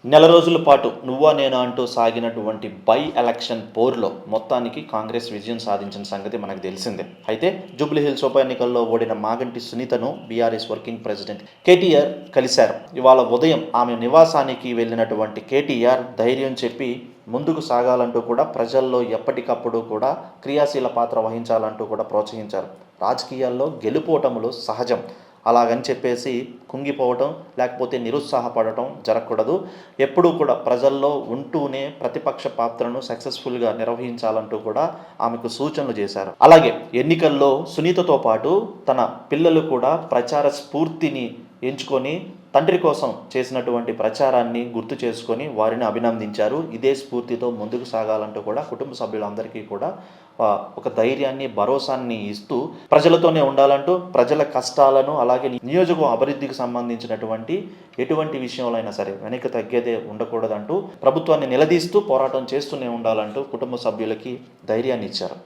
నెల రోజుల పాటు నువ్వా నేనా అంటూ సాగినటువంటి బై ఎలక్షన్ పోరులో మొత్తానికి కాంగ్రెస్ విజయం సాధించిన సంగతి మనకు తెలిసిందే. అయితే జూబ్లీహిల్స్ ఉప ఎన్నికల్లో ఓడిన మాగంటి సునీతను బీఆర్ఎస్ వర్కింగ్ ప్రెసిడెంట్ కేటీఆర్ కలిశారు. ఇవాళ ఉదయం ఆమె నివాసానికి వెళ్ళినటువంటి కేటీఆర్ ధైర్యం చెప్పి ముందుకు సాగాలంటూ కూడా ప్రజల్లో ఎప్పటికప్పుడు కూడా క్రియాశీల పాత్ర వహించాలంటూ కూడా ప్రోత్సహించారు. రాజకీయాల్లో గెలుపోటములు సహజం. అలాగని చెప్పేసి కుంగిపోవటం లేకపోతే నిరుత్సాహపడటం జరగకూడదు. ఎప్పుడూ కూడా ప్రజల్లో ఉంటూనే ప్రతిపక్ష పాత్రను సక్సెస్ఫుల్గా నిర్వహించాలంటూ కూడా ఆమెకు సూచనలు చేశారు. అలాగే ఎన్నికల్లో సునీతతో పాటు తన పిల్లలు కూడా ప్రచార స్ఫూర్తిని ఎంచుకొని తండ్రి కోసం చేసినటువంటి ప్రచారాన్ని గుర్తు చేసుకొని వారిని అభినందించారు. ఇదే స్ఫూర్తితో ముందుకు సాగాలంటూ కూడా కుటుంబ సభ్యులందరికీ కూడా ఒక ధైర్యాన్ని, భరోసాన్ని ఇస్తూ ప్రజలతోనే ఉండాలంటూ ప్రజల కష్టాలను అలాగే నియోజకవర్గ అభివృద్ధికి సంబంధించినటువంటి ఎటువంటి విషయంలో అయినా సరే వెనక్కి తగ్గేదే ఉండకూడదంటూ ప్రభుత్వాన్ని నిలదీస్తూ పోరాటం చేస్తూనే ఉండాలంటూ కుటుంబ సభ్యులకి ధైర్యాన్ని ఇచ్చారు.